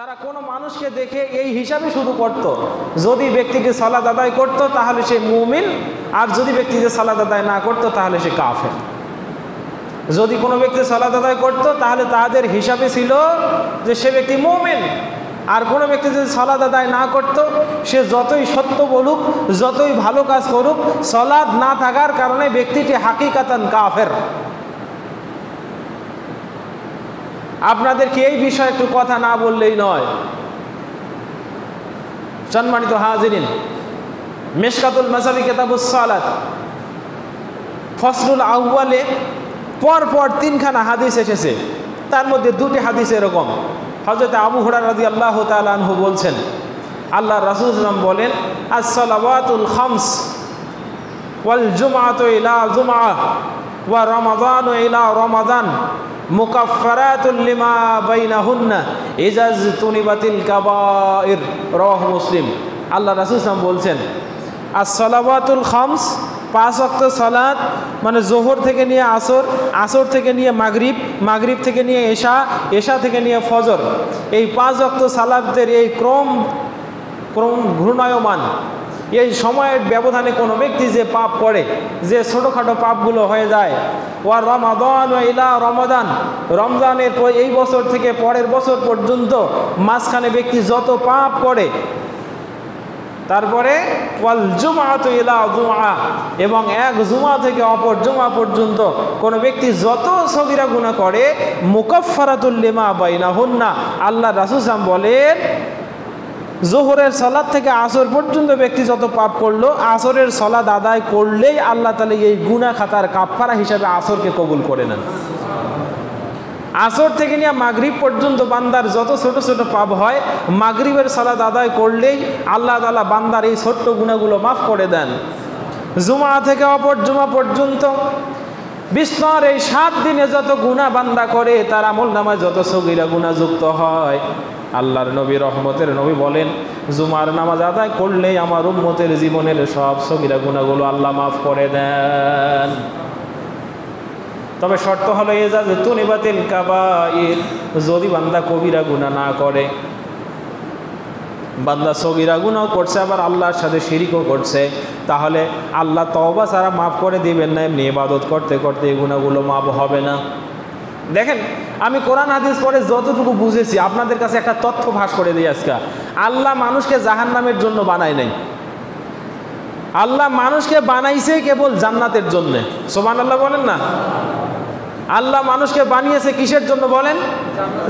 তারা কোনো মানুষকে দেখে এই হিসাবে শুরু করত, যদি ব্যক্তিটি সালাত আদায় করত তাহলে সে মুমিন, আর যদি ব্যক্তি যে সালাত আদায় না করত তাহলে সে কাফের। যদি কোনো ব্যক্তি সালাত আদায় করত তাহলে তাদের হিসাবে ছিল যে সে ব্যক্তি মুমিন, আর কোনো ব্যক্তি যদি সালাত আদায় না করত সে যতই সত্য বলুক, যতই ভালো কাজ করুক, সালাত না থাকার কারণে ব্যক্তিটি হাকিকাতান কাফের। আপনাদেরকে এই বিষয়ে একটু কথা না বললেই নয়। সম্মানিত হাজিরিন, মিশকাতুল মাসাবি কিতাবুস সালাত ফসলুল আউয়ালে পরপর 3খানা হাদিস এসেছে, তার মধ্যে 2টি হাদিস এরকম। হযরত আবু হুরায়রা রাদিয়াল্লাহু তাআলা আনহু বলছেন, আল্লাহর রাসূল সাল্লাল্লাহু আলাইহি ওয়াসাল্লাম বলেন, আস-সালাওয়াতুল খামস ওয়াল জুমআতু ইলা জুমআহ ওয়া রমাদানু ইলা রমাদান মুকাফফারাতুল লিমা বাইনাহুন্না ইজাজতুনিবাতিল কাবাইর, রাওয়াহু মুসলিম। আল্লাহ রাসূল সাল্লাল্লাহু আলাইহি ওয়াসাল্লাম বলছেন, আস-সালাওয়াতুল খামস, 5 ওয়াক্ত সালাত, মানে জোহর থেকে নিয়ে আসর, আসর থেকে নিয়ে মাগরিব, মাগরিব থেকে নিয়ে এশা, এশা থেকে নিয়ে ফজর, এই 5 ওয়াক্ত সালাতের এই ক্রম ঘূর্ণায়মান এই সময়ের ব্যবধানে কোনো ব্যক্তি যে পাপ করে, যে ছোটোখাটো পাপগুলো হয়ে যায়, ওয়া রমাদান ইলা রমাদান, রমজানের এই বছর থেকে পরের বছর পর্যন্ত মাঝখানে ব্যক্তি যত পাপ করে, তারপরে ওয়াল জুমআতু ইলা জুমআ, এবং এক জুমা থেকে অপর জুমা পর্যন্ত কোনো ব্যক্তি যত সগীরা গুনাহ করে, মুকাফফারাতুল লিমা বাইনাহুন্না, আল্লাহ রাসূল সাল্লাল্লাহু আলাইহি ওয়াসাল্লাম বলেন, জোহরের সালাত থেকে আসর পর্যন্ত ব্যক্তি যত পাপ করলো, আসরের সালাত আদায় করলেই আল্লাহ তাআলা এই গুনাহ খাতার কাফফারা হিসাবে আসরকে কবুল করে নেন। আসর থেকে নিয়ে মাগরিব পর্যন্ত বান্দার যত ছোট ছোট পাপ হয়, মাগরিবের সালাত আদায় করলেই আল্লাহ তাআলা বান্দার এই ছোট্ট গুনাহগুলো মাফ করে দেন। জুমা থেকে অপর জুমা পর্যন্ত বিস্তর এই 7 দিনে যত গুনাহ বান্দা করে তার আমলনামায় যত সগীরা গুনাহ যুক্ত হয়, আল্লাহর নবী রহমতের নবী বলেন, জুমার নামাজ আদায় করলেই আমার উম্মতের জীবনের সব সগীরা গুনাহগুলো আল্লাহ মাফ করে দেন। তবে শর্ত হলো ইজাজতুনিবাতিল কাবাইর, যদি বান্দা কবিরা গুনাহ না করে, বান্দা সগীরা গুনাহ করছে আবার আল্লাহর সাথে শিরিকও করছে, তাহলে আল্লাহ তওবা ছাড়া মাফ করে দিবেন না, এমনি ইবাদত করতে করতে এই গুনাহগুলো মাফ হবে না। দেখেন, আমি কোরআন হাদিস পড়ে যতটুকু বুঝেছি আপনাদের কাছে একটা তথ্য ফাঁস করে দিই আজকে। আল্লাহ মানুষকে জাহান্নামের জন্য বানায় নাই, আল্লাহ মানুষকে বানাইছে কেবল জান্নাতের জন্য। সুবহানাল্লাহ বলেন না? আল্লাহ মানুষকে বানিয়েছে কিসের জন্য বলেন?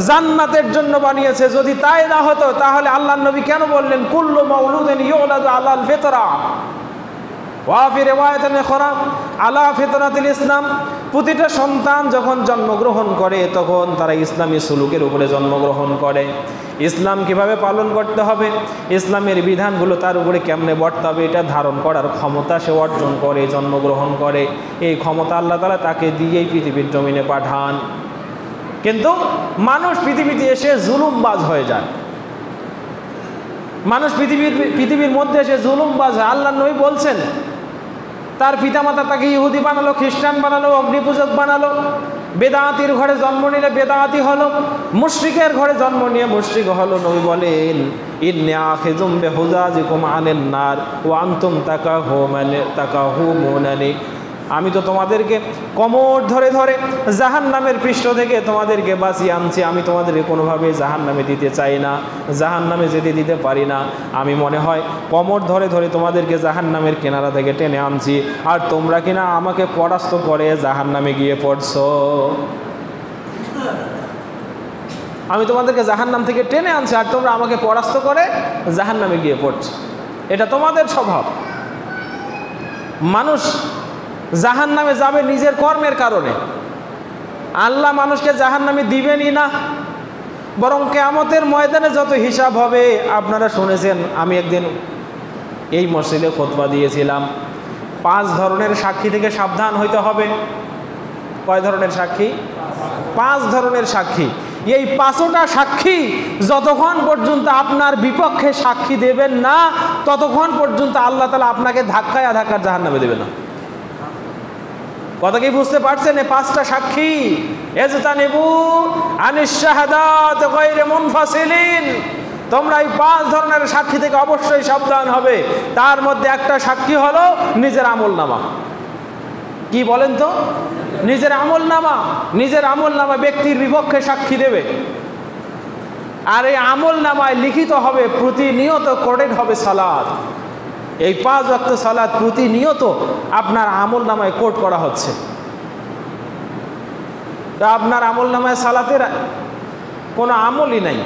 জান্নাতের জন্য বানিয়েছে। যদি তাই না হতো তাহলে আল্লাহর নবী কেন বললেন, কুল্লু মাউলুদিন ইউলাদু আলাল ফিতরা ওয়া ফি রিওয়ায়াতিন উখরা আলা ফিতরাতিল ইসলাম, প্রতিটা সন্তান যখন জন্মগ্রহণ করে তখন তারা ইসলামী সুলুকের উপরে জন্মগ্রহণ করে। ইসলাম কিভাবে পালন করতে হবে, ইসলামের বিধানগুলো তার উপরে কেমনে বর্তাবে হবে, এটা ধারণ করার ক্ষমতা সে অর্জন করে, জন্মগ্রহণ করে। এই ক্ষমতা আল্লাহ তাআলা তাকে দিয়েই পৃথিবীর জমিনে পাঠান। কিন্তু মানুষ পৃথিবীতে এসে জুলুমবাজ হয়ে যায়, মানুষ পৃথিবীর মধ্যে এসে জুলুমবাজ হয়। আল্লাহর নবী বলছেন, তার পিতামাতা তাকে ইহুদি বানালো, খ্রিস্টান বানালো, অগ্নিপূজক বানালো, বেদাতির ঘরে জন্ম নিলে বেদাতি হলো, মুশরিকের ঘরে জন্ম নিয়ে মুশরিক হলো। নবী বলেন, ইন্নী আখিযুম বিহুজাজিকুম আনিন নার ওয়া আনতুম তাকাহুমুনানি, আমি তো তোমাদেরকে কোমর ধরে ধরে জাহান্নামের পৃষ্ঠ থেকে তোমাদেরকে বাঁচিয়ে আনছি। আমি তোমাদেরকে কোনোভাবে জাহান্নামে দিতে চাই না, জাহান্নামে যেতে দিতে পারি না। আমি মনে হয় কোমর ধরে ধরে তোমাদেরকে জাহান্নামের কিনারা থেকে টেনে আনছি, আর তোমরা কিনা আমাকে পরাস্ত করে জাহান্নামে গিয়ে পড়ছো। আমি তোমাদেরকে জাহান্নাম থেকে টেনে আনছি আর তোমরা আমাকে পরাস্ত করে জাহান্নামে গিয়ে পড়ছো। এটা তোমাদের স্বভাব। মানুষ জাহান্নামে যাবে নিজের কর্মের কারণে, আল্লাহ মানুষকে জাহান্নামে দিবেনই না, বরং কিয়ামতের ময়দানে যত হিসাব হবে আপনারা শুনেছেন। আমি একদিন এই মসজিদে খুতবা দিয়েছিলাম, 5 ধরনের সাক্ষী থেকে সাবধান হইতে হবে। কয় ধরনের সাক্ষী? 5 ধরনের সাক্ষী। এই 5টা সাক্ষী যতক্ষণ পর্যন্ত আপনার বিপক্ষে সাক্ষী দেবেন না ততক্ষণ পর্যন্ত আল্লাহ তাআলা আপনাকে ধাক্কায় ধাক্কা জাহান্নামে দেবে না। কথা কি বুঝতে পারছেন? এই 5টা সাক্ষী, ইজতানিবু আনিশ শাহাদাত গায়রে মুনফাসিলিন, তোমরা এই 5 ধরনের সাক্ষী থেকে অবশ্যই সাবধান হবে। তার মধ্যে একটা সাক্ষী হলো নিজের আমলনামা। কি বলেন তো? নিজের আমলনামা। নিজের আমলনামা ব্যক্তির বিপক্ষে সাক্ষী দেবে, আর এই আমলনামায় লিখিত হবে প্রতিনিয়ত কোডেড হবে সালাত। এই 5 ওয়াক্ত সালাত প্রতিনিয়ত আপনার আমলনামায় কোড করা হচ্ছে। তা আপনার আমলনামায় সালাতের কোনো আমলই নাই,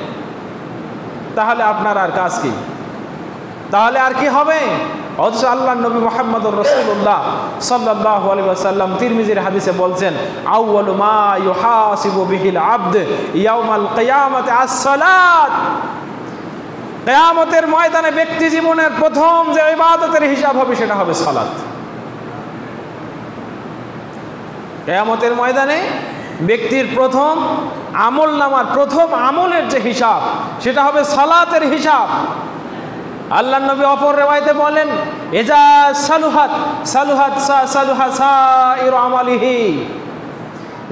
তাহলে আপনার আর কাজ কি? তাহলে আর কি হবে? অথচ আল্লাহ নবী মুহাম্মদুর রাসূলুল্লাহ সাল্লাল্লাহু আলাইহি ওয়াসাল্লাম তিরমিজির হাদিসে বলছেন, আউয়ালু মা ইউহাসিবু বিহিল আবদ ইয়াউমাল কিয়ামাতি আস-সালাত। কিয়ামতের ময়দানে ব্যক্তি জীবনের প্রথম যে ইবাদতের হিসাব হবে সেটা হবে সালাত। কিয়ামতের ময়দানে ব্যক্তির প্রথম আমলনামার প্রথম আমলের যে হিসাব সেটা হবে সালাতের হিসাব। আল্লাহ নবী অপর রিওয়ায়াতে বলেন, ইজা সালুহাত সালুহাত সালুহা সাইরু আমালিহি,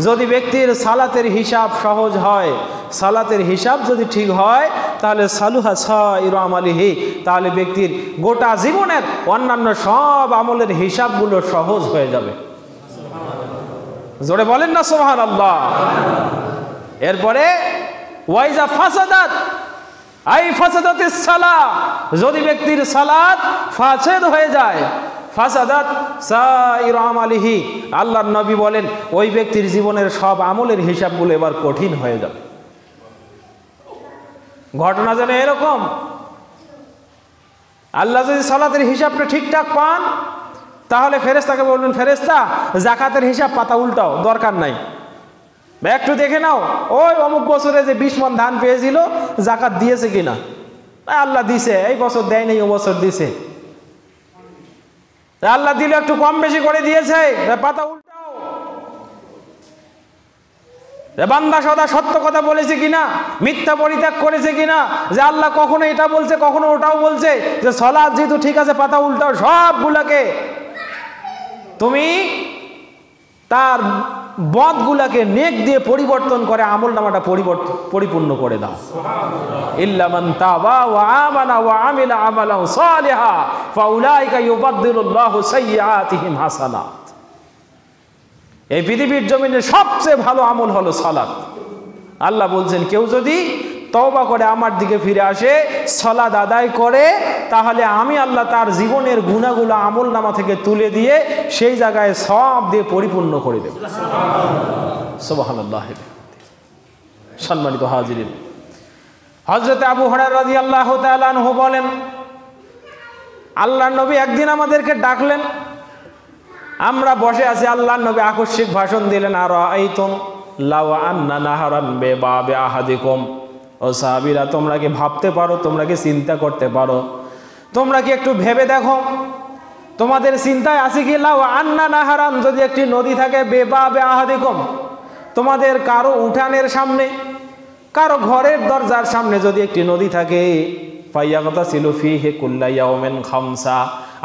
যদি ব্যক্তির সালাতের হিসাব সহজ হয়, সালাতের হিসাব যদি ঠিক হয়, তাহলে সালুহা সাইরু আমালিহি, তাহলে ব্যক্তির গোটা জীবনের অন্যান্য সব আমলের হিসাবগুলো সহজ হয়ে যাবে। জোরে বলেন না সুবহানাল্লাহ। এরপরে ওয়াইজা ফাসাদাত আই ফাসাদাতিস সালাহ, যদি ব্যক্তির সালাত ফাসাদ হয়ে যায়, ফাসাদাত সাইরু আমালিহি, আল্লাহর নবী বলেন ওই ব্যক্তির জীবনের সব আমলের হিসাবগুলো এবার কঠিন হয়ে যাবে। ঘটনা যেন এরকম, আল্লাহ যদি সালাতের হিসাবটা ঠিকঠাক পান, তাহলে ফেরেশতাকে বলবেন, ফেরেশতা যাকাতের হিসাব পাতা উল্টাও, দরকার নাই, একটু দেখে নাও ওই অমুক বছরে যে 20 মণ ধান পেয়েছিল যাকাত দিয়েছে কিনা। আল্লাহ দিছে, এই বছর দেয় নাই, ও বছর দিছে। আল্লাহ দিলে একটু কম বেশি করে দিয়েছে, পাতা উল্টাও। বান্দা সদা সত্য কথা বলেছে কিনা, মিথ্যা পরিত্যাগ করেছে কিনা, যে আল্লাহ কখনো এটা বলছে কখনো ওটাও বলছে, যে সালাত যেহেতু ঠিক আছে পাতা উল্টাও, সবগুলাকে তুমি তার বদগুলাকে নেক দিয়ে পরিবর্তন করে আমলনামাটা পরিপূর্ণ করে দাও। ইল্লা মান তাবা ওয়া আমানা ওয়া আমিলা আমালান সালিহা ফাউলাইকা ইউবাদদিলুল্লাহু সাইয়্যাতিহিম হাসানাত। এই পৃথিবীর জমিনে সবচেয়ে ভালো আমল হলো সালাত। আল্লাহ বলছেন, কেউ যদি তওবা করে আমার দিকে ফিরে আসে, সালাত আদায় করে, তাহলে আমি আল্লাহ তার জীবনের গুনাহগুলো আমলনামা থেকে তুলে দিয়ে সেই জায়গায় সব দিয়ে পরিপূর্ণ করে দেব। সুবহানাল্লাহ। সম্মানিত হাজিরিন, হযরত আবু হুরায়রা রাদিয়াল্লাহু তাআলা আনহু বলেন, আল্লাহর নবী একদিন আমাদেরকে ডাকলেন, আমরা বসে আছি, আল্লাহর নবী আকস্মিক ভাষণ দিলেন, আর আইতুম লাউ আন্না নাহারান বিবাবি আহাদিকুম, ও সাহাবীরা তোমরা কি ভাবতে পারো, তোমরা কি চিন্তা করতে পারো, তোমরা কি একটু ভেবে দেখো, তোমাদের চিন্তায় আছে কি লাউ আন্না নাহারান, যদি একটি নদী থাকে, বিবাবি আহাদিকুম, তোমাদের কারো উঠানের সামনে, কারো ঘরের দরজার সামনে যদি একটি নদী থাকে, ফায়াগতাসিলু ফীহি কুল্লা ইয়াউমিন খামসা,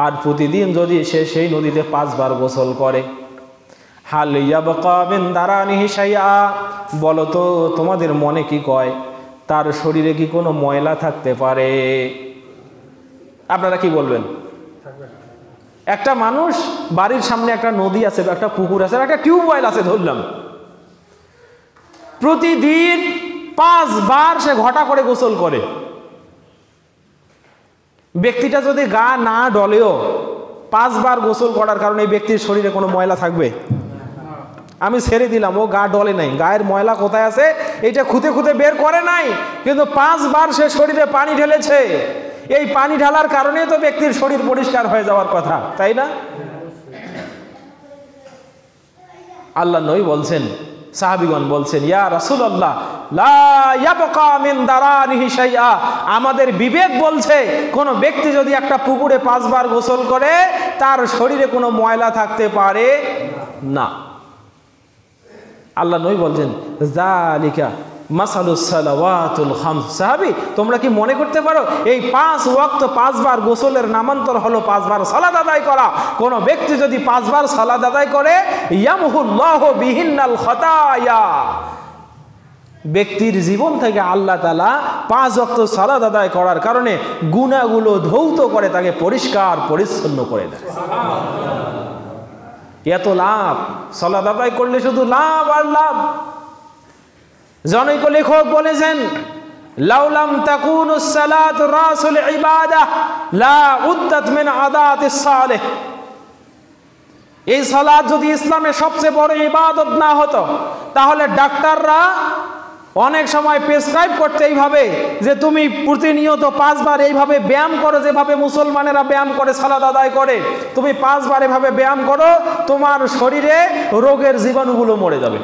আর প্রতিদিন যদি সে সেই নদীতে 5 বার গোসল করে, হাল ইয়াবকা মিন দারানিহি শাইআ, বলো তো তোমাদের মনে কি কয়, তার শরীরে কি কোনো ময়লা থাকতে পারে? আপনারা কি বলবেন? একটা মানুষ বাড়ির সামনে একটা নদী আছে, একটা পুকুর আছে, একটা টিউবওয়েল আছে ধরলাম, প্রতিদিন 5 বার সে ঘটা করে গোসল করে, ব্যক্তিটা যদি গা না ডলেও 5 বার গোসল করার কারণে এই ব্যক্তির শরীরে কোনো ময়লা থাকবে? আমি ছেড়ে দিলাম, ও গা ডলে নাই, গায়ের ময়লা কোথায় আছে এটা খুঁতে খুঁতে বের করে নাই, কিন্তু 5 বার সে শরীরে পানি ঢেলেছে। এই পানি ঢালার কারণে তো ব্যক্তির শরীর পরিষ্কার হয়ে যাওয়ার কথা, তাই না? আল্লাহ নবী বলছেন, সাহাবীগণ বলছেন, ইয়া রাসূলুল্লাহ লা ইয়াবকা মিন দারানিহি শাইআ, আমাদের বিবেক বলছে কোন ব্যক্তি যদি একটা পুকুরে 5 বার গোসল করে তার শরীরে কোনো ময়লা থাকতে পারে না। আল্লাহ নবী বলছেন, যালিকা মাসালুস সালাওয়াতুল খামস। সাহাবী, তোমরা কি মনে করতে পারো এই 5 ওয়াক্ত 5 বার গোসলের নামান্তর হলো 5 বার সালাত আদায় করা? কোন ব্যক্তি যদি 5 বার সালাত আদায় করে, ইয়ামহুল্লাহু বিহিন্নাল খাতায়া, ব্যক্তির জীবন থেকে আল্লাহ তাআলা 5 ওয়াক্ত সালাত আদায় করার কারণে গুনাহগুলো ধৌত করে তাকে পরিষ্কার পরিচ্ছন্ন করে দেয়। এত লাভ, সালাত আদায় করলে শুধু লাভ আর লাভ। জনৈক লেখক বলেছেন, লাউলাম তাকুনুস সালাতু রাসুল ইবাদাহ লা উদ্দাত মিন আদাতিস সালেহ। এই সালাত যদি ইসলামের সবচেয়ে বড় ইবাদত না হতো, তাহলে ডাক্তাররা অনেক সময় প্রেসক্রাইব করতে এইভাবে যে তুমি প্রতিনিয়ত 5 বার এইভাবে ব্যায়াম করো, যেভাবে মুসলমানেরা ব্যায়াম করে সালাত আদায় করে, তুমি 5 বার এভাবে ব্যায়াম করো, তোমার শরীরে রোগের জীবাণুগুলো মরে যাবে।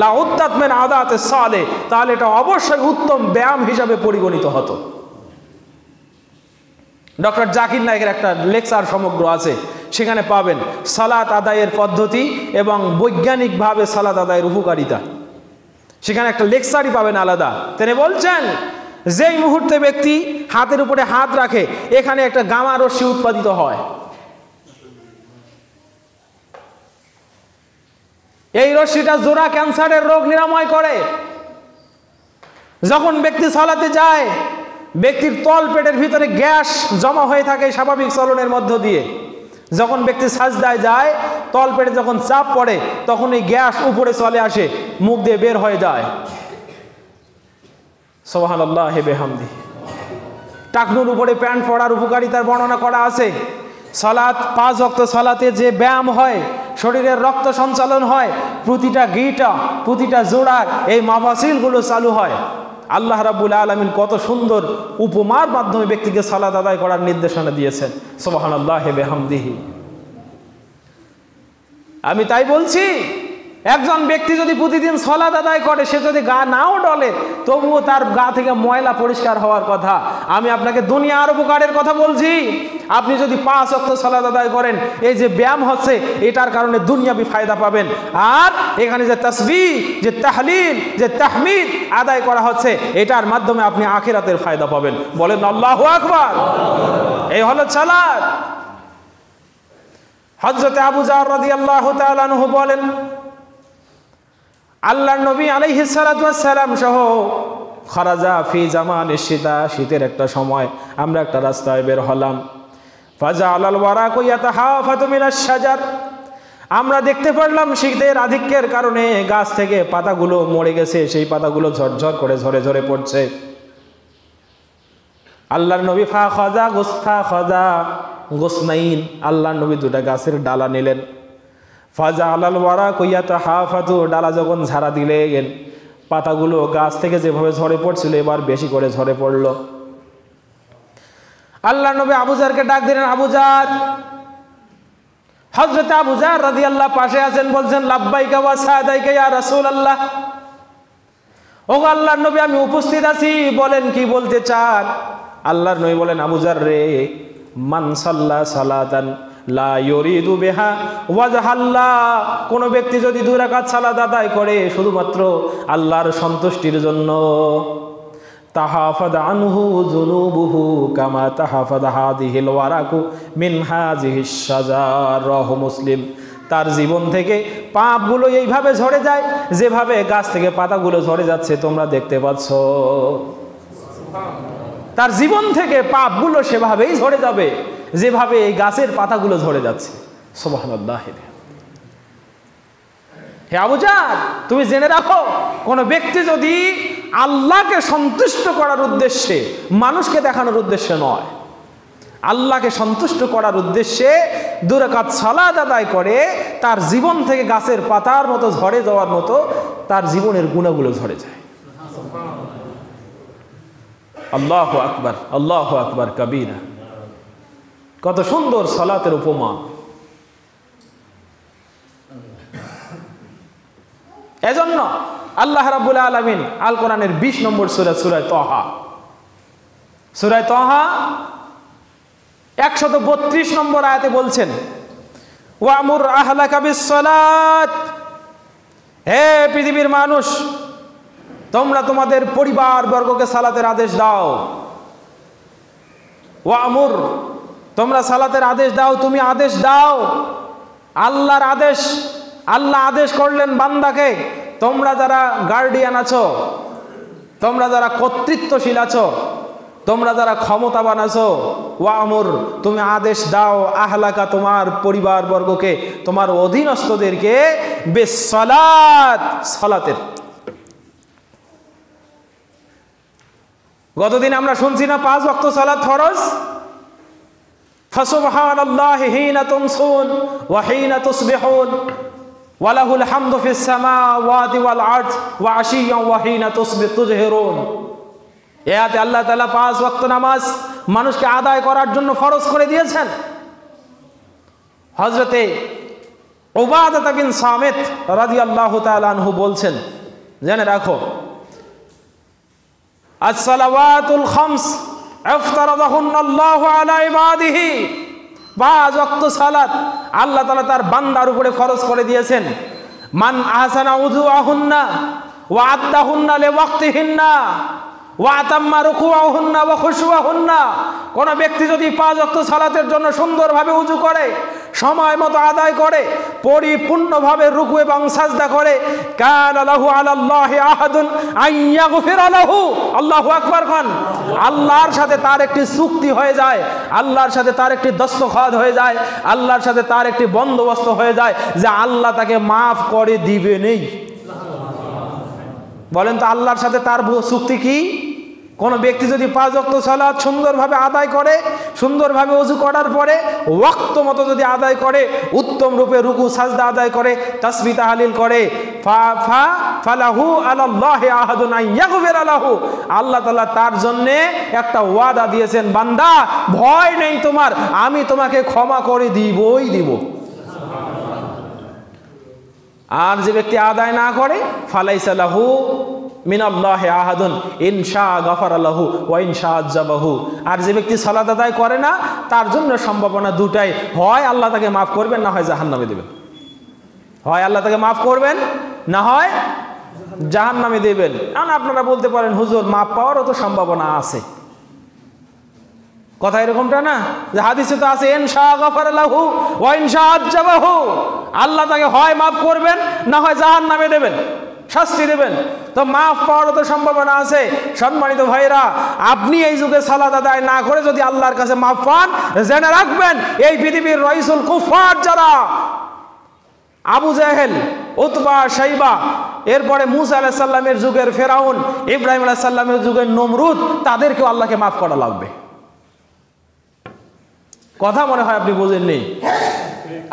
লা উদ্দাত মিন আদাতিস সালেহ, তাহলে এটা অবশ্যই উত্তম ব্যায়াম হিসাবে পরিগণিত হতো। ডক্টর জাকির নায়েকের একটা লেকচার সমগ্র আছে, সেখানে পাবেন সালাত আদায়ের পদ্ধতি এবং বৈজ্ঞানিকভাবে সালাত আদায়ের উপকারিতা। সেখানে একটা লেকচারই পাবেন আলাদা। তিনি বলছেন, যেই মুহূর্তে ব্যক্তি হাতের উপরে হাত রাখে, এখানে একটা গামা রশ্মি উৎপাদিত হয়। এই রশ্মিটা জোড়া ক্যান্সারের রোগ নিরাময় করে। যখন ব্যক্তি সালাতে যায়, ব্যক্তির তল পেটের ভিতরে গ্যাস জমা হয়ে থাকে স্বাভাবিক চলনের মধ্য দিয়ে। যখন ব্যক্তি সাজদায় যায়, তল পেটে যখন চাপ পড়ে, তখন এই গ্যাস উপরে চলে আসে, মুখ দিয়ে বের হয়ে যায়। সুবহানাল্লাহি বিহামদিহি। টাকনুর উপরে প্যান্ট পরার উপকারিতার বর্ণনা করা আছে। সালাত 5 ওয়াক্ত সালাতে যে ব্যায়াম হয়, শরীরের রক্ত সঞ্চালন হয়, প্রতিটা গিটা, প্রতিটা জোড়ার এই মাফাসিলগুলো চালু হয়। আল্লাহ রাব্বুল আলামিন কত সুন্দর উপমার মাধ্যমে ব্যক্তিকে সালাত আদায় করার নির্দেশনা দিয়েছেন। সুবহানাল্লাহি বিহামদিহি। আমি তাই বলছি, একজন ব্যক্তি যদি প্রতিদিন সালাত আদায় করে, সে যদি গা নাও ডলে, তবুও তার গা থেকে ময়লা পরিষ্কার হওয়ার কথা। আমি আপনাকে দুনিয়ার উপকারের কথা বলছি। আপনি যদি 5 ওয়াক্ত সালাত আদায় করেন, এই যে ব্যায়াম হচ্ছে, এটার কারণে দুনিয়াবি ফায়দা পাবেন। আর এখানে যে তাসবিহ, যে তাহলিল, যে তাহমিদ আদায় করা হচ্ছে, এটার মাধ্যমে আপনি আখিরাতের ফায়দা পাবেন। বলেন আল্লাহু আকবার। এই হলো সালাত। হযরত আবু যর রাদিয়াল্লাহু তাআলা আনহু বলেন, আল্লাহর নবী আলাইহিস সালাতু ওয়াস সালাম সহ খরাজা ফি জামানিশ শীতা, শীতের একটা সময় আমরা একটা রাস্তায় বের হলাম। ফাজাআলাল ওয়ারাকু ইয়াতাহাফাতু মিনাশ শাজার, আমরা দেখতে পারলাম শীতের আধিক্যের কারণে গাছ থেকে পাতাগুলো মরে গেছে, সেই পাতাগুলো ঝরঝর করে ঝরে ঝরে পড়ছে। আল্লাহর নবী ফা খাজা গোসনাইন, আল্লাহর নবী 2টা গাছের ডালা নিলেন। ফাজাআলাল ওয়ারাকু ইয়াতাহাফাতু, ডালা যখন ঝাড়া দিলেন, পাতাগুলো গাছ থেকে যেভাবে ঝরে পড়ছিল, এবার বেশি করে ঝরে পড়ল। আল্লাহর নবী আবু যরকে ডাক দিলেন, আবু যর। হযরত আবু যর রাদিয়াল্লাহু পাশে আছেন, বলছেন, লাব্বাইকা ওয়া সাদাইকা ইয়া রাসূলুল্লাহ। ও আল্লাহর নবী, আমি উপস্থিত আছি, বলেন কি বলতে চান? আল্লাহর নবী বলেন, আবু যর রে, মান সাল্লা সালাতান লা ইউরিদু বিহা ওয়াজহাল্লাহ, কোন ব্যক্তি যদি 2 রাকাত সালাত আদায় করে শুধুমাত্র আল্লাহর সন্তুষ্টির জন্য, তাহাফাদ আনহু যুনুবুহু কামা তাহাফাদ হাদিহিল ওয়ারাকু মিন হাযিহিশ শাজার, রাহু মুসলিম। তার জীবন থেকে পাপগুলো এইভাবে ঝরে যায়, যেভাবে গাছ থেকে পাতাগুলো ঝরে যাচ্ছে, তোমরা দেখতে পাচ্ছ। তার জীবন থেকে পাপগুলো সেভাবেই ঝরে যাবে, যেভাবে এই গাছের পাতাগুলো ঝরে যাচ্ছে। সুবহানাল্লাহ। হে আবু যর, তুমি জেনে রাখো, কোন ব্যক্তি যদি আল্লাহকে সন্তুষ্ট করার উদ্দেশ্যে, মানুষকে দেখানোর উদ্দেশ্যে নয়, আল্লাহকে সন্তুষ্ট করার উদ্দেশ্যে 2 রাকাত সালাত আদায় করে, তার জীবন থেকে গাছের পাতার মতো ঝরে যাওয়ার মতো তার জীবনের গুণাগুলো ঝরে যায়। আল্লাহু আকবার, আল্লাহু আকবার কবীরা। কত সুন্দর সালাতের উপমা। এজন্য আল্লাহ রাব্বুল আলামিন আল কোরআনের 20 নম্বর সূরা, সূরা তাহা, সূরা তাহা 132 নম্বর আয়াতে বলছেন, ওয়ামুর আহলাকা বিস সালাত, হে পৃথিবীর মানুষ, তোমরা তোমাদের পরিবার বর্গকে সালাতের আদেশ দাও। ওয়ামুর, তোমরা সালাতের আদেশ দাও, তুমি আদেশ দাও। আল্লাহর আদেশ, আল্লাহ আদেশ করলেন বান্দাকে, তোমরা যারা গার্ডিয়ান আছো, তোমরা যারা কর্তৃত্বশীল আছো, তোমরা যারা ক্ষমতাবান আছো, ওয়ামুর, তুমি আদেশ দাও আহলাকা, তোমার পরিবার বর্গকে, তোমার অধীনস্থদেরকে, বিসসালাত, সালাতের। গতদিন আমরা শুনছি না 5 ওয়াক্ত সালাত ফরজ। ফাসুবহানাল্লাহি হিনা তুমসুন ওয়া হিনা তুসবিহুন ওয়া লাহুল হামদু ফিস সামাওয়াতি ওয়াল আরদ ওয়া আশিয়্যান ওয়া হিনা তুজহিরুন। এতে আল্লাহ তাআলা 5 ওয়াক্ত নামাজ মানুষকে আদায় করার জন্য ফরজ করে দিয়েছেন। হযরতে উবাদাহ বিন সামিত রাদিয়াল্লাহু তাআলা আনহু বলছেন, জেনে রাখো, as-salawatul khams iftaradahunallahu ala ibadihi, 5 ওয়াক্ত সালাত আল্লাহ তাআলা তার বান্দার উপরে ফরজ করে দিয়েছেন। মান আহসানা উযুআহুন্না ওয়া আদ্দাহুন্না লিওয়াক্তিহিন্না ওয়া আতাম্মা রুকুআহুন্না ওয়া খুশুআহুন্না, কোন ব্যক্তি যদি 5 ওয়াক্ত সালাতের জন্য সুন্দরভাবে উযু করে, সময় মতো আদায় করে, পরিপূর্ণভাবে রুকু এবং সাজদা করে, কানা লাহু আলাল্লাহি আহাদুন আইয়াগফিরা লাহু, আল্লাহু আকবার খান, আল্লাহর সাথে তার একটি চুক্তি হয়ে যায়, আল্লাহর সাথে তার একটি দস্তখত হয়ে যায়, আল্লাহর সাথে তার একটি বন্দোবস্ত হয়ে যায় যে আল্লাহ তাকে মাফ করে দিবেনই। বলেন তো আল্লাহর সাথে তার চুক্তি কি? কোন ব্যক্তি যদি 5 ওয়াক্ত সালাত সুন্দরভাবে আদায় করে, সুন্দরভাবে ওযু করার পরে ওয়াক্ত মতো যদি আদায় করে, উত্তম রূপে রুকু সাজদা আদায় করে, তাসবিহ তাহলিল করে, ফালাহু আলাল্লাহি আহাদুন আইয়াগফিরা লাহু, আল্লাহ তাআলা তার জন্য একটা ওয়াদা দিয়েছেন, বান্দা ভয় নেই তোমার, আমি তোমাকে ক্ষমা করে দিবই দিব। আর যে ব্যক্তি আদায় না করে, ফালাইসা লাহু মিনাল্লাহি আহাদুন ইনশা গাফারা লাহু ওয়া ইনশা আযাবাহু, আর যে ব্যক্তি সালাত আদায় করে না, তার জন্য সম্ভাবনা দুটাই, হয় আল্লাহ তাকে মাফ করবেন, না হয় জাহান্নামে দেবেন। হয় আল্লাহ তাকে মাফ করবেন, না হয় জাহান্নামে দেবেন। কারণ আপনারা বলতে পারেন, হুজুর মাফ পাওয়ারও তো সম্ভাবনা আছে। কথা এরকমটা না, যে হাদিসে তো আছে ইনশা গাফারা লাহু ওয়া ইনশা আযাবাহু, আল্লাহ তাকে হয় মাফ করবেন, না হয় জাহান্নামে দেবেন, শাস্তি দেবেন। তো মাফ পাওয়ারও তো সম্ভাবনা আছে। সম্মানিত ভাইরা, আপনি এই যুগে সালাত আদায় না করে যদি আল্লাহর কাছে মাফ পান, জেনে রাখবেন এই পৃথিবীর রাইসুল কুফার যারা, আবু জাহেল, উতবা, শাইবা, এরপরে মুসা আলাইহিস সালামের যুগের ফেরাউন, ইব্রাহিম আলাইহিস সালামের যুগের নমরুদ, তাদেরকেও আল্লাহকে মাফ করা লাগবে। কথা মনে হয় আপনি বোঝেননি।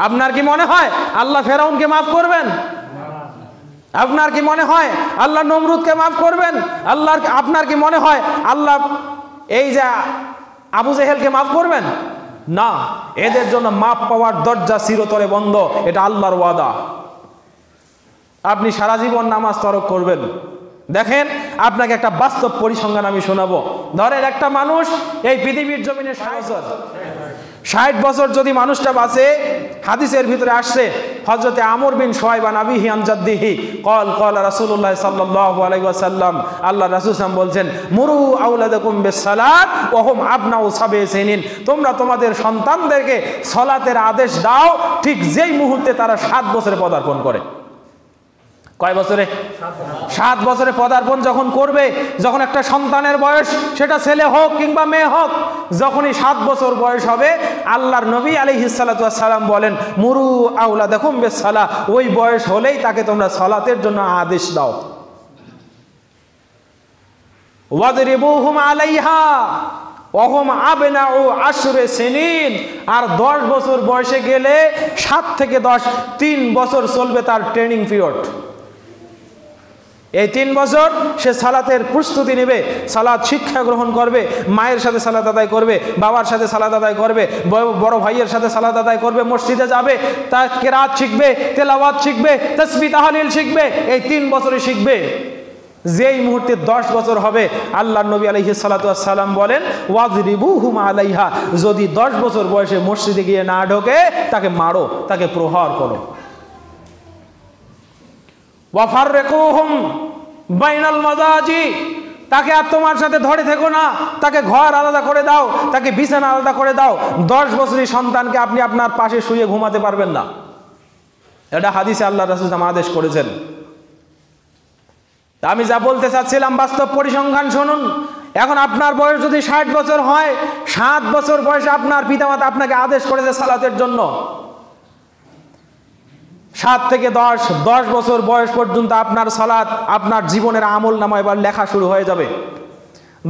আপনার কি মনে হয় আল্লাহ ফেরাউনকে মাফ করবেন? আপনার কি মনে হয় আল্লাহ নমরুদকে মাফ করবেন? আপনার কি মনে হয় আল্লাহ এই যে আবু জেহেলকে মাফ করবেন? না, এদের জন্য মাফ পাওয়ার দরজা চিরতরে বন্ধ, এটা আল্লাহর ওয়াদা। আপনি সারা জীবন নামাজ তরক করবেন। দেখেন, আপনাকে একটা বাস্তব পরিসংখ্যান আমি শোনাবো। ধরেন একটা মানুষ এই পৃথিবীর জমিনে 60 বছর যদি মানুষটা বাঁচে, হাদিসের ভিতরে আসছে, হযরতে আমর বিন শুআয়ব আবিহি আন জাদ্দিহি ক্বাল রাসূলুল্লাহ সাল্লাল্লাহু আলাইহি ওয়াসাল্লাম, আল্লাহ রাসূল সাল্লাল্লাহু আলাইহি ওয়াসাল্লাম বলছেন, মুরু আওলাদাকুম বিসসালাত ওয়া হুম আবনাউ সাবঈ সিনিন, তোমরা তোমাদের সন্তানদেরকে সালাতের আদেশ দাও ঠিক যেই মুহূর্তে তারা 7 বছরে পদার্পণ করে। কয় বছরে? 7 বছরে পদার্পণ যখন করবে, যখন একটা সন্তানের বয়স, সেটা ছেলে হোক কিংবা মেয়ে হোক, যখনই 7 বছর বয়স হবে, আল্লাহর নবী আলাইহিস সালাতু ওয়াস সালাম বলেন, মুরু আওলাদাকুম বিসসালাহ, ওই বয়স হলেই তাকে তোমরা সালাতের জন্য আদেশ দাও। ওয়াদরিবুহুম আলাইহা ওয়া হুম আবনাউ 10 সিনিন, আর 10 বছর বয়সে গেলে 7 থেকে 10, 3 বছর চলবে তার ট্রেনিং পিরিয়ড। এই 3 বছর সে সালাতের প্রস্তুতি নেবে, সালাত শিক্ষা গ্রহণ করবে, মায়ের সাথে সালাত আদায় করবে, বাবার সাথে সালাত আদায় করবে, বড় ভাইয়ের সাথে সালাত আদায় করবে, মসজিদে যাবে, তার কেরাত শিখবে, তেলাওয়াত শিখবে, তাসবিহ তাহলিল শিখবে, এই 3 বছরে শিখবে। যেই মুহূর্তে 10 বছর হবে, আল্লাহর নবী আলাইহিস সালাতু ওয়াস সালাম বলেন, ওয়াজরিবুহুম আলাইহা, যদি 10 বছর বয়সে মসজিদে গিয়ে না ঢোকে, তাকে মারো, তাকে প্রহার করো। ওয়াফাররিকুহুম বাইনাল মাদাজি, তাকে আর তোমার সাথে ধরে থেকো না, তাকে ঘর আলাদা করে দাও, তাকে বিছানা আলাদা করে দাও। 10 বছরের সন্তানকে আপনি আপনার পাশে শুয়ে ঘুমাতে পারবেন না। এটা হাদিসে আল্লাহ রাসূল আদেশ করেছেন। আমি যা বলতে চাচ্ছিলাম বাস্তব পরিসংখ্যান শুনুন। এখন আপনার বয়স যদি 60 বছর হয়, 7 বছর বয়সে আপনার পিতামাতা আপনাকে আদেশ করেছে সালাতের জন্য। 7 থেকে 10 বছর বয়স পর্যন্ত আপনার সালাত আপনার জীবনের আমল নামায় এবার লেখা শুরু হয়ে যাবে।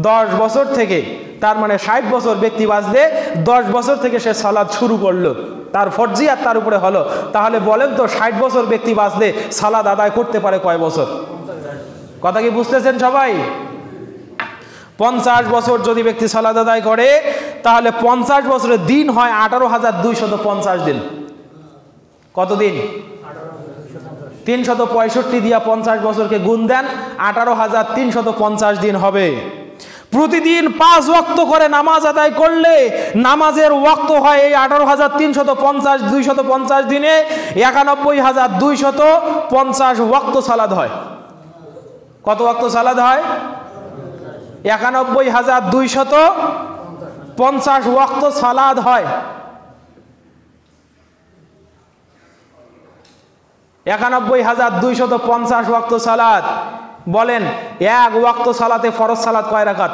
10 বছর থেকে, তার মানে 60 বছর ব্যক্তি বাঁচলে 10 বছর থেকে সে সালাত শুরু করলো, তার ফরজিয়াত তার উপরে হলো। তাহলে বলেন তো 60 বছর ব্যক্তি বাঁচলে সালাত আদায় করতে পারে কয় বছর? কথা কি বুঝতেছেন সবাই? 50 বছর যদি ব্যক্তি সালাত আদায় করে তাহলে 50 বছরের দিন হয় 18,250 দিন। কত দিন? 365 দিয়া 50 বছরকে গুণ দেন, 18,350 দিন হবে। প্রতিদিন 5 ওয়াক্ত করে নামাজ আদায় করলে নামাজের ওয়াক্ত হয় এই 18,350 250 দিনে 91,250 ওয়াক্ত সালাত হয়। কত ওয়াক্ত সালাত হয়? 91,250 ওয়াক্ত সালাত হয়। 91,250 ওয়াক্ত সালাত। বলেন এক ওয়াক্ত সালাতে ফরজ সালাত কয় রাকাত?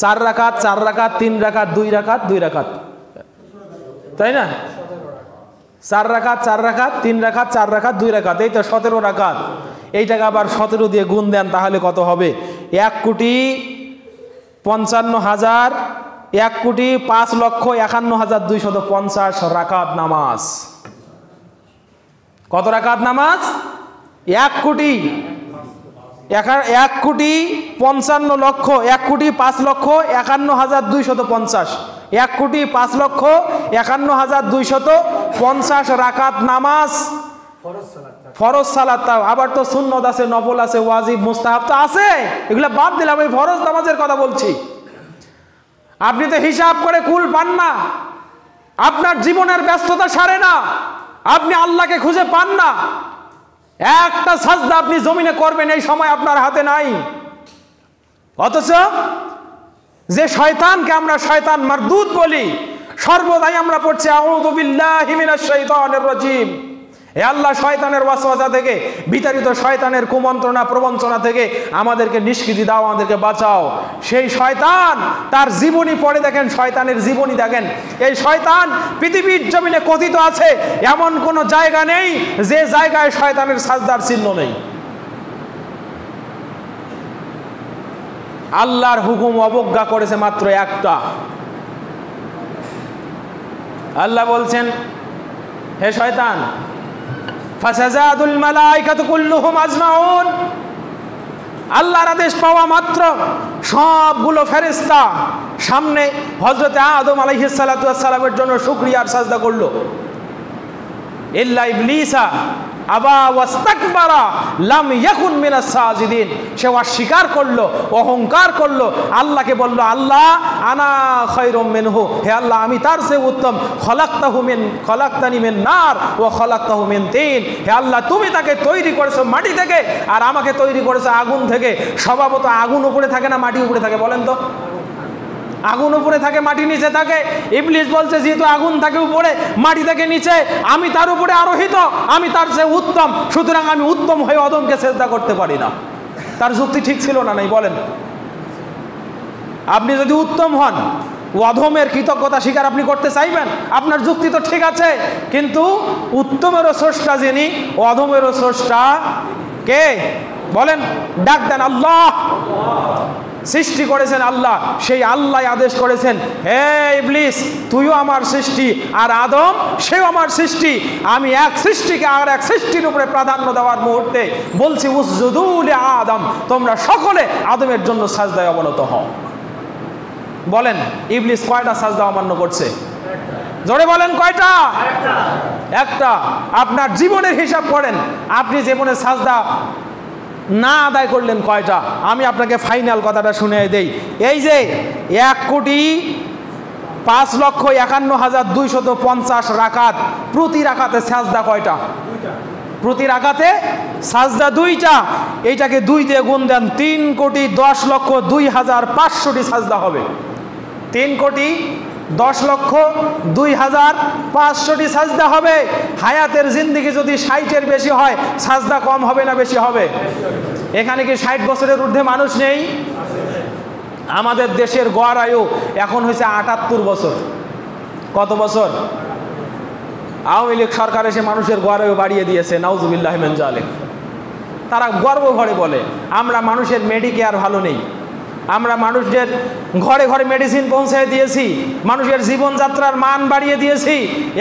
4 রাকাত, 4 রাকাত, 3 রাকাত, 2 রাকাত, 2 রাকাত, তাই না? 4 রাকাত, 4 রাকাত, 3 রাকাত, 4 রাকাত, 2 রাকাত, এই তো 17 রাকাত। এইটাকে আবার 17 দিয়ে গুণ দেন, তাহলে কত হবে? 1,55,000, 1,05,51,250 রাকাত নামাজ। কত রাকাত নামাজ? 1,55,51,250, 1,05,51,250 রাকাত নামাজ ফরজ সালাত। তাও আবার তো সুন্নত আছে, নফল আছে, ওয়াজিব, মুস্তাহাব তো আছে, এগুলো বাদ দিলাম, আমি ফরজ নামাজের কথা বলছি। আপনি তো হিসাব করে কুল পান না, আপনার জীবনের ব্যস্ততা সারে না, আপনি আল্লাহকে খুঁজে পান না। একটা সাজদা আপনি জমিনে করবেন এই সময় আপনার হাতে নাই। অথচ যে শয়তানকে আমরা শয়তান মারদুদ বলি, সর্বদাই আমরা পড়ছি আউযু বিল্লাহি মিনাশ শাইতানির রাজিম। হে আল্লাহ, শয়তানের ওয়াসওয়াসা থেকে, বিতাড়িত শয়তানের কুমন্ত্রণা প্রবঞ্চনা থেকে আমাদেরকে নিষ্কৃতি দাও, আমাদেরকে বাঁচাও। সেই শয়তান তার জীবনী পড়ে দেখেন, শয়তানের জীবনী দেখেন। এই শয়তান পৃথিবীর জমিনে কথিত আছে এমন কোন জায়গা নেই যে জায়গায় শয়তানের সাজদার চিহ্ন নেই। আল্লাহর হুকুম অবজ্ঞা করেছে মাত্র একটা। আল্লাহ বলছেন, হে শয়তান, ফাসাজাদুল মালাইকাতু কুল্লুহুম আজমাউন, আল্লাহর আদেশ পাওয়া মাত্র সবগুলো ফেরেশতা সামনে হযরতে আদম আলাইহিস সালাতু ওয়াস সালামের জন্য শুকরিয়ার সাজদা করলো। ইল্লা ইবলিসা আবা ওয়াস্তাকবারা লাম ইয়াকুন মিনাস সাজিদিন, সে অস্বীকার করলো, অহংকার করলো, আল্লাহকে বলল, আল্লাহ আনা খায়রুম মিনহু, হে আল্লাহ আমি তার চেয়ে উত্তম। খলাকতানি মিন নার ওয়া খলাকতাহু মিন তিন, হে আল্লাহ তুমি তাকে তৈরি করেছো মাটি থেকে আর আমাকে তৈরি করেছো আগুন থেকে। স্বভাবত আগুন উপরে থাকে না মাটি উপরে থাকে? বলেন তো, আগুন উপরে থাকে মাটি নিচে থাকে? ইবলিস বলছে যেহেতু আগুন থাকে উপরে, মাটি থাকে নিচে, আমি তার উপরে আরোহিত, আমি তার চেয়ে উত্তম, সুতরাং আমি উত্তম হয়ে অদমকে সেজদা করতে পারি না। তার যুক্তি ঠিক ছিল না? নাই বলেন? আপনি যদি উত্তম হন, অধমের কৃতজ্ঞতা স্বীকার আপনি করতে চাইবেন? আপনার যুক্তি তো ঠিক আছে, কিন্তু উত্তমেরও স্রষ্টা যিনি, অধমেরও স্রষ্টা কে? বলেন, ডাক দেন। আল্লাহ সৃষ্টি করেছেন আল্লাহ, সেই আল্লাহ আদেশ করেছেন, হে ইবলিস তুইও আমার সৃষ্টি আর আদম সেও আমার সৃষ্টি। আমি এক সৃষ্টিকে আর এক সৃষ্টির উপরে প্রাধান্য দেওয়ার মুহূর্তে বলছি উসজুদু লি আদম, তোমরা সকলে আদমের জন্য সাজদায় অবনত হও। বলেন ইবলিস কয়টা সাজদা অমান্য করছে? জোরে বলেন কয়টা? একটা। আপনার জীবনের হিসাব করেন, আপনি জীবনে সাজদা না আদায় করলেন কয়টা? আমি আপনাকে ফাইনাল কথাটা শুনে দেই। এই যে 1,05,51,250 রাকাত, প্রতি রাকাতে সাজদা কয়টা? প্রতি রাকাতে সাজদা 2টা, এইটাকে 2 দিয়ে গুণ দেন, 3,10,02,500টি সাজদা হবে। 3,10,02,500টি সাজদা হবে। হায়াতের জিন্দেগি যদি 60-এর বেশি হয়, সাজদা কম হবে না বেশি হবে? এখানে কি 60 বছরের ঊর্ধ্বে মানুষ নেই? আমাদের দেশের গড় আয়ু এখন হয়েছে 78 বছর। কত বছর? আওয়ামী লীগ সরকার এসে মানুষের গড় আয়ু বাড়িয়ে দিয়েছে, নাউজুবিল্লাহি মিন যালিক। তারা গর্ব ভরে বলে আমরা মানুষের মেডিকেয়ার ভালো নেই, আমরা মানুষদের ঘরে ঘরে মেডিসিন পৌঁছে দিয়েছি, মানুষের জীবনযাত্রার মান বাড়িয়ে দিয়েছি,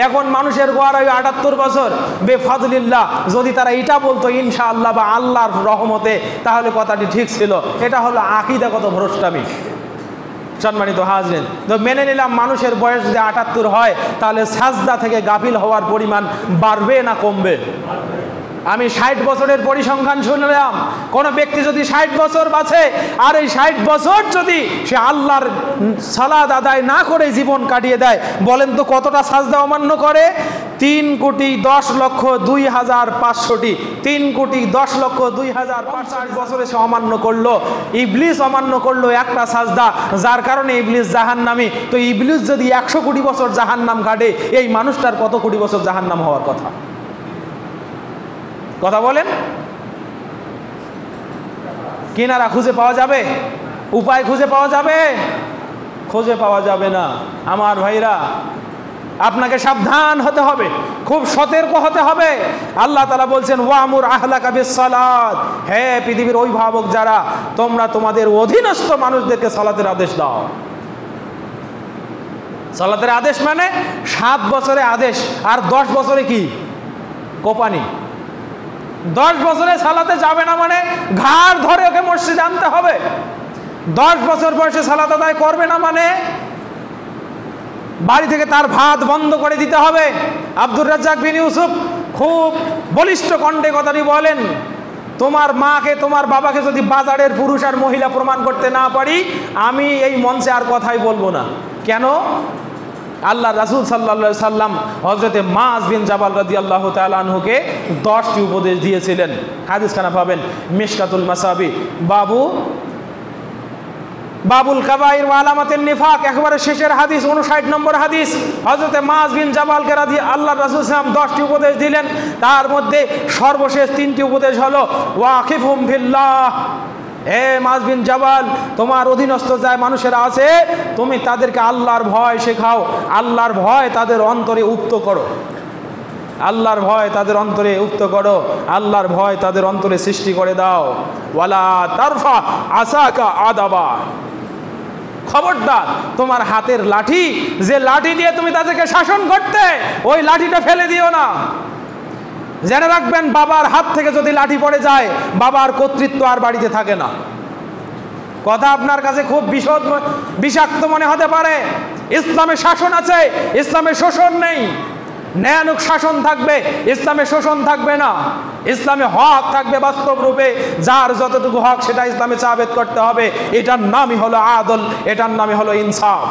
এখন মানুষের গড় আয়ু 78 বছর। বেফাদলিল্লাহ, যদি তারা এটা বলতো ইনশাআল্লাহ বা আল্লাহর রহমতে, তাহলে কথাটি ঠিক ছিল। এটা হলো আকীদাগত ভ্রষ্টামি। সম্মানিত হাজরিন, তো মেনে নিলাম মানুষের বয়স যদি 78 হয়, তাহলে সাজদা থেকে গাফিল হওয়ার পরিমাণ বাড়বে না কমবে? আমি 60 বছরের পরিসংখ্যান শুনলাম। কোনো ব্যক্তি যদি 60 বছর বাঁচে, আর এই 60 বছর যদি সে আল্লাহর সালাত আদায় না করে জীবন কাটিয়ে দেয়, বলেন তো কতটা সাজদা অমান্য করে? 3,10,02,500টি। 3,10,02,500 বছরে সে অমান্য করলো। ইবলিস অমান্য করলো একটা সাজদা, যার কারণে ইবলিস জাহান্নামী। তো ইবলিস যদি 100 কোটি বছর জাহান্নাম কাটে, এই মানুষটার কত কোটি বছর জাহান্নাম হওয়ার কথা? কথা বলেন। কিনারা খুঁজে পাওয়া যাবে? উপায় খুঁজে পাওয়া যাবে? খুঁজে পাওয়া যাবে না। আমার ভাইরা, আপনাকে সাবধান হতে হবে, খুব সতর্ক হতে হবে। আল্লাহ তাআলা বলছেন ওয়ামুর আহলাকা বিসসালাত, হে পৃথিবীর অভিভাবক যারা, তোমরা তোমাদের অধীনস্থ মানুষদেরকে সালাতের আদেশ দাও। সালাতের আদেশ মানে 7 বছরে আদেশ, আর 10 বছরে কি কোপানি। 10 বছরে সালাতে যাবে না মানে ঘাড় ধরে ওকে মসজিদে আনতে হবে। 10 বছর বয়সে সালাত আদায় করবে না মানে বাড়ি থেকে তার ভাত বন্ধ করে দিতে হবে। আব্দুর রাজ্জাক বিন ইউসুফ খুব বলিষ্ঠ কণ্ঠে কথাটি বলেন, তোমার মাকে তোমার বাবাকে যদি বাজারের পুরুষ আর মহিলা প্রমাণ করতে না পারি, আমি এই মঞ্চে আর কথাই বলবো না। কেন? আল্লাহ রাসূল সাল্লাল্লাহু আলাইহি সাল্লাম হযরতে মুআয বিন জাবাল রাদিয়াল্লাহু তাআলা আনহুকে 10টি উপদেশ দিয়েছিলেন। হাদিসখানা পাবেন মিশকাতুল মাসাবি, বাবুল কাবাইর ওয়া আলামাতিন নিফাক, একেবারে শেষের হাদিস, 59 নম্বর হাদিস। হযরতে মুআয বিন জাবালকে আল্লাহ রাসূল সাল্লাল্লাহু আলাইহি ওয়াসাল্লাম 10টি উপদেশ দিলেন। তার মধ্যে সর্বশেষ 3টি উপদেশ হলো ওয়াকিফহুম ফিল্লাহ, হে মুআয বিন জাবাল, তোমার অধীনস্থ যায় মানুষেরা আছে, তুমি তাদেরকে আল্লাহর ভয় শেখাও, আল্লাহর ভয় তাদের অন্তরে উক্ত করো, আল্লাহর ভয় তাদের অন্তরে উক্ত করো, আল্লাহর ভয় তাদের অন্তরে সৃষ্টি করে দাও। ওয়ালা তারফা আসাকা আদাবা, খবরদার তোমার হাতের লাঠি, যে লাঠি দিয়ে তুমি তাদেরকে শাসন করতে, ওই লাঠিটা ফেলে দিও না। জেনে রাখবেন, বাবার হাত থেকে যদি লাঠি পড়ে যায়, বাবার কর্তৃত্ব আর বাড়িতে থাকে না। কথা আপনার কাছে খুব বিষাক্ত মনে হতে পারে। ইসলামে শাসন আছে, ইসলামে শোষণ নেই। ন্যায়ানুগ শাসন থাকবে, ইসলামে শোষণ থাকবে না। ইসলামে হক থাকবে বাস্তব রূপে, যার যতটুকু হক সেটা ইসলামে সাবেত করতে হবে। এটার নামই হলো আদল, এটার নামই হলো ইনসাফ।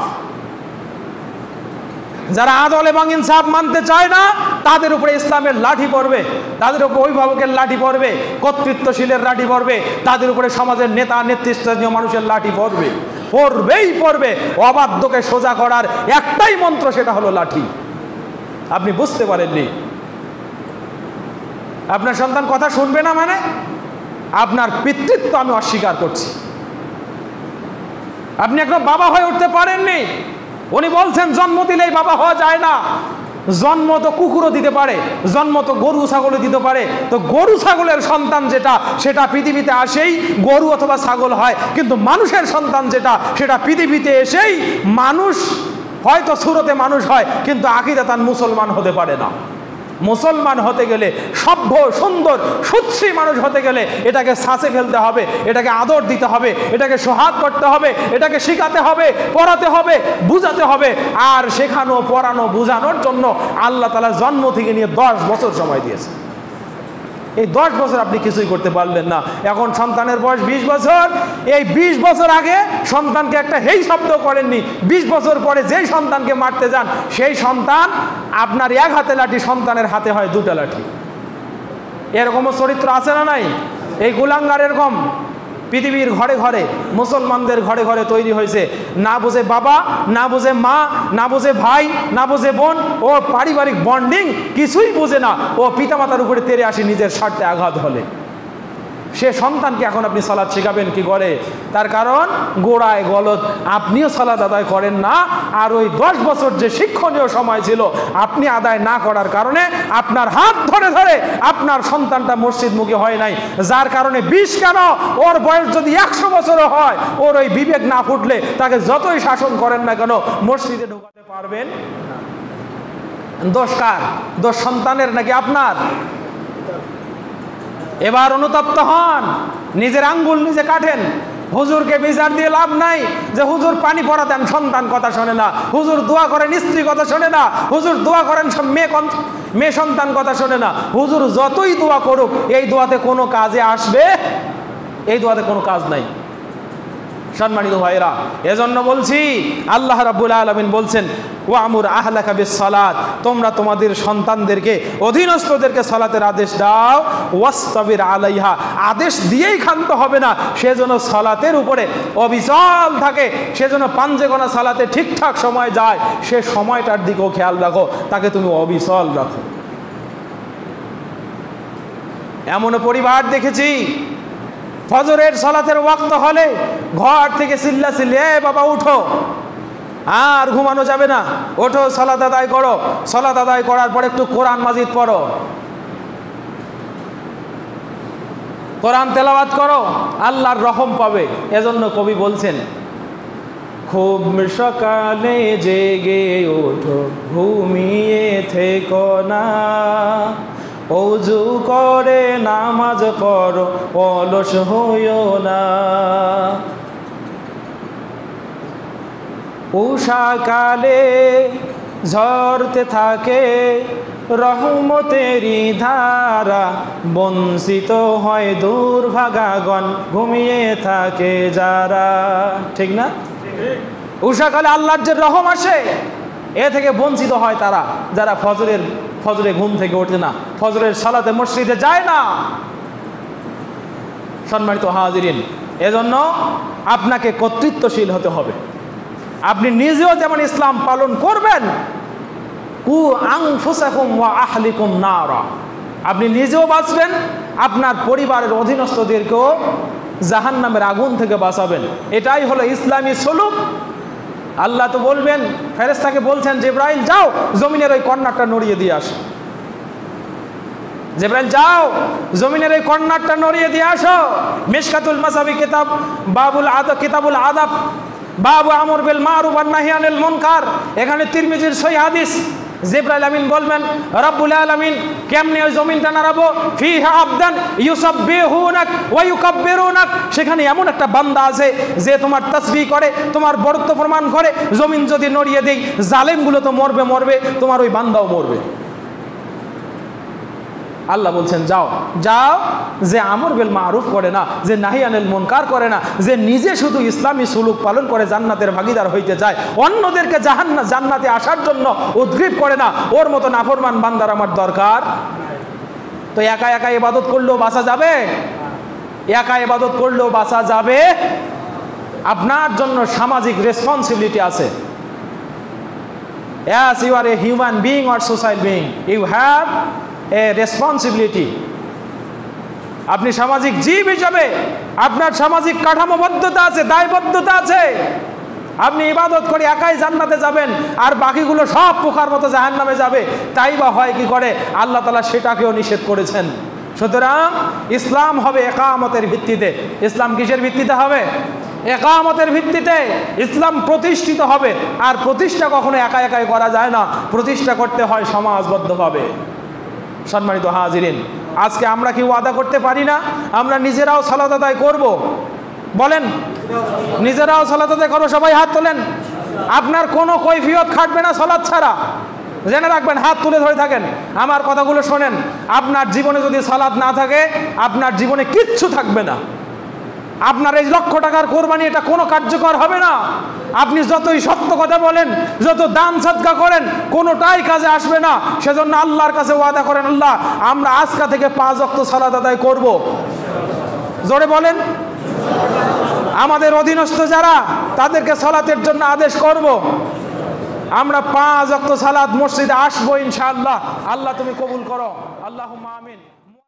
যারা আদল এবং ইনসাফ মানতে চায় না, তাদের উপরে ইসলামের লাঠি পড়বে, তাদের উপরে অভিভাবকের লাঠি পড়বে, কর্তৃত্বশীলের লাঠি পড়বে, তাদের উপরে সমাজের নেতা নেতৃস্থানীয় মানুষের লাঠি পড়বে, পড়বেই পড়বে। অবাধ্যকে সোজা করার একটাই মন্ত্র, সেটা হলো লাঠি। আপনি বুঝতে পারেননি? আপনার সন্তান কথা শুনবে না মানে আপনার পিতৃত্ব আমি অস্বীকার করছি। আপনি একদম বাবা হয়ে উঠতে পারেননি। উনি বলছেন জন্ম দিলেই বাবা হওয়া যায় না। জন্ম তো কুকুরও দিতে পারে, জন্ম তো গরু ছাগলও দিতে পারে। তো গরু ছাগলের সন্তান যেটা, সেটা পৃথিবীতে আসেই গরু অথবা ছাগল হয়, কিন্তু মানুষের সন্তান যেটা, সেটা পৃথিবীতে এসেই মানুষ। হয়তো সুরতে মানুষ হয়, কিন্তু আকীদাতান মুসলমান হতে পারে না। মুসলমান হতে গেলে, সভ্য সুন্দর সুশ্রী মানুষ হতে গেলে, এটাকে ছাঁচে ফেলতে হবে, এটাকে আদর দিতে হবে, এটাকে সোহাগ করতে হবে, এটাকে শেখাতে হবে, পড়াতে হবে, বুঝাতে হবে। আর শেখানো, পড়ানো, বুঝানোর জন্য আল্লাহ তাআলা জন্ম থেকে নিয়ে 10 বছর সময় দিয়েছে। এই 10 বছর আপনি কিছুই করতে পারলেন না। এখন সন্তানের বয়স 20 বছর। এই 20 বছর আগে সন্তানকে একটা হেই শব্দ করেননি। 20 বছর পরে যেই সন্তানকে মারতে যান, সেই সন্তান আপনার এক হাতে লাঠি, সন্তানের হাতে হয় 2টা লাঠি। এরকমও চরিত্র আছে না নাই? এই কুলাঙ্গার এরকম পৃথিবীর ঘরে ঘরে, মুসলমানদের ঘরে ঘরে তৈরি হয়েছে। না বুঝে বাবা, না বুঝে মা, না বুঝে ভাই, না বুঝে বোন, ও পারিবারিক বন্ডিং কিছুই বুঝে না। ও পিতামাতার উপরে তেড়ে আসে নিজের স্বার্থে আঘাত হলে। সে সন্তানকে এখন আপনি সালাত শেখাবেন কি করে? তার কারণ গোড়ায় গলদ, আপনিও সালাত আদায় করেন না। আর ওই 10 বছর যে শিক্ষণীয় সময় ছিল আপনি আদায় না করার কারণে আপনার হাত ধরে ধরে আপনার সন্তানটা মসজিদমুখী হয় নাই। যার কারণে 20 কেন, ওর বয়স যদি 100 বছরও হয়, ওর ওই বিবেক না ফুটলে তাকে যতই শাসন করেন না কেন মসজিদে ঢোকাতে পারবেন। দোষ কার? দোষ সন্তানের নাকি আপনার? এবার অনুতপ্ত হন, নিজের আঙ্গুল নিজে কাটেন। হুজুরকে বিচার দিয়ে লাভ নাই যে হুজুর পানি পড়াতেন, সন্তান কথা শোনে না। হুজুর দোয়া করেন, স্ত্রী কথা শোনে না। হুজুর দোয়া করেন, মেয়ে সন্তান কথা শোনে না। হুজুর যতই দোয়া করুক এই দোয়াতে কোনো কাজে আসবে? এই দোয়াতে কোনো কাজ নাই। সম্মানিত ভাইরা, এজন্য বলছি, আল্লাহ রাব্বুল আলামিন বলছেন ওয়ামুর আহলাকা বিসসালাত, তোমরা তোমাদের সন্তানদেরকে, অধীনস্থদেরকে সালাতের আদেশ দাও। ওয়াসতাবির আলাইহা, আদেশ দিয়েই ক্ষান্ত হবে না, সেজন্য সালাতের উপরে অবিচল থাকে, সেজন্য পাঞ্জে গোনা সালাতে ঠিকঠাক সময় যায়, সে সময়টার দিকেও খেয়াল রাখো, তাকে তুমি অবিচল রাখো। এমন পরিবার দেখেছি ফজরের সালাতের ওয়াক্ত হলে ঘর থেকে চিল্লাচিল্লি, এ বাবা উঠো, আর ঘুমানো যাবে না, ওঠো সালাত আদায় করো। সালাত আদায় করার পর একটু কোরআন মাজিদ পড়ো, কোরআন তেলাওয়াত করো, আল্লাহর রহম পাবে। এজন্য কবি বলছেন, খুব সকালে জেগে ওঠো, ঘুমিয়ে থেকো না, ওযু করে নামাজ পড়ো, অলস হইও না। উষাকালে ঝরতে থাকে রহমতেরই ধারা, বঞ্চিত হয় দুর্ভাগাগণ, ঘুমিয়ে থাকে যারা। ঠিক না? উষাকালে আল্লাহর যে রহম আসে, এ থেকে বঞ্চিত হয় তারা যারা ফজরে ঘুম থেকে ওঠে না, ফজরের সালাতে মসজিদে যায় না। সম্মানিত হাজিরিন, এজন্য আপনাকে কর্তৃত্বশীল হতে হবে। আপনি নিজেও যেমন ইসলাম পালন করবেন, কু আনফুসাকুম ওয়া আহলিকুম নারা, আপনি নিজেও বাঁচবেন, আপনার পরিবারের অধীনস্থদেরকেও জাহান্নামের আগুন থেকে বাঁচাবেন। এটাই হলো ইসলামী সুলুক। আল্লাহ তো বলবেন, ফেরেশতাকে বলছেন, জিবরাইল যাও জমিনের ওই কর্নারটা নড়িয়ে দিয়ে আসো। জিবরাইল যাও জমিনের ওই কর্নারটা নড়িয়ে দিয়ে আসো। মিশকাতুল মাসাবি কিতাব কিতাবুল আদাব, বাবু আমর বিল মারুফ ওয়ান নাহি আনিল মুনকার, এখানে তিরমিজির সহিহ হাদিস। জিবরাইল আমিন বলবেন, রব্বুল আলামিন কেমনে ওই জমিনটা নাড়াবো? ফিহা আবদান ইউসাব্বিহুনাক ওয়া ইউকাব্বিরুনাক, সেখানে এমন একটা বান্দা আছে যে তোমার তাসবিহ করে, তোমার বরত্ব প্রমাণ করে। জমিন যদি নড়িয়ে দেই, জালেমগুলো তো মরবে, তোমার ওই বান্দাও মরবে। আল্লাহ বলছেন যাও যাও, যে আমর বিল মারুফ করে না, যে নাহি আনিল মুনকার করে না, যে নিজে শুধু ইসলামী সুলুক পালন করে জান্নাতের ভাগীদার হইতে চায়, অন্যদেরকে জান্নাতে আসার জন্য উদ্গ্রীব করে না, ওর মতো নাফরমান বান্দার আমার দরকার। তো একা একা ইবাদত করলেও বাঁচা যাবে? একা ইবাদত করলেও বাঁচা যাবে? আপনার জন্য সামাজিক রেসপন্সিবিলিটি আছে। As you are a human being or social being, you have a responsibility. আপনি সামাজিক জীব হিসাবে আপনার সামাজিক কাঠামোবদ্ধতা আছে, দায়বদ্ধতা আছে। আপনি ইবাদত করে একাই জান্নাতে যাবেন আর বাকিগুলো সব পোকার মতো জাহান্নামে যাবে, তাই বা হয় কি করে? আল্লাহ তাআলা সেটাকেও নিষেধ করেছেন। সুতরাং ইসলাম হবে একামতের ভিত্তিতে। ইসলাম কিসের ভিত্তিতে হবে? একামতের ভিত্তিতে ইসলাম প্রতিষ্ঠিত হবে। আর প্রতিষ্ঠা কখনো একা একাই করা যায় না, প্রতিষ্ঠা করতে হয় সমাজবদ্ধভাবে। সম্মানিত হাজিরিন, আজকে আমরা কি ওয়াদা করতে পারি না আমরা নিজেরাও সালাত আদায় করব? বলেন, নিজেরাও সালাত আদায় করবো। সবাই হাত তোলেন। আপনার কোনো কৈফিয়ত খাটবে না সালাত ছাড়া, জেনে রাখবেন। হাত তুলে ধরে থাকেন, আমার কথাগুলো শোনেন। আপনার জীবনে যদি সালাত না থাকে, আপনার জীবনে কিচ্ছু থাকবে না। আপনার এই লক্ষ টাকার কোরবানি এটা কোনো কার্যকর হবে না। আপনি যতই সত্য কথা বলেন, যত দান সদকা করেন, কোনোটাই কাজে আসবে না। সেজন্য আল্লাহর কাছে ওয়াদা করেন, আল্লাহ আমরা আজকে থেকে 5 ওয়াক্ত সালাত আদায় করব। জোরে বলেন। আমাদের অধীনস্থ যারা, তাদেরকে সালাতের জন্য আদেশ করব। আমরা 5 ওয়াক্ত সালাত মসজিদে আসবো ইনশাআল্লাহ। আল্লাহ তুমি কবুল করো, আল্লাহুম্মা আমিন।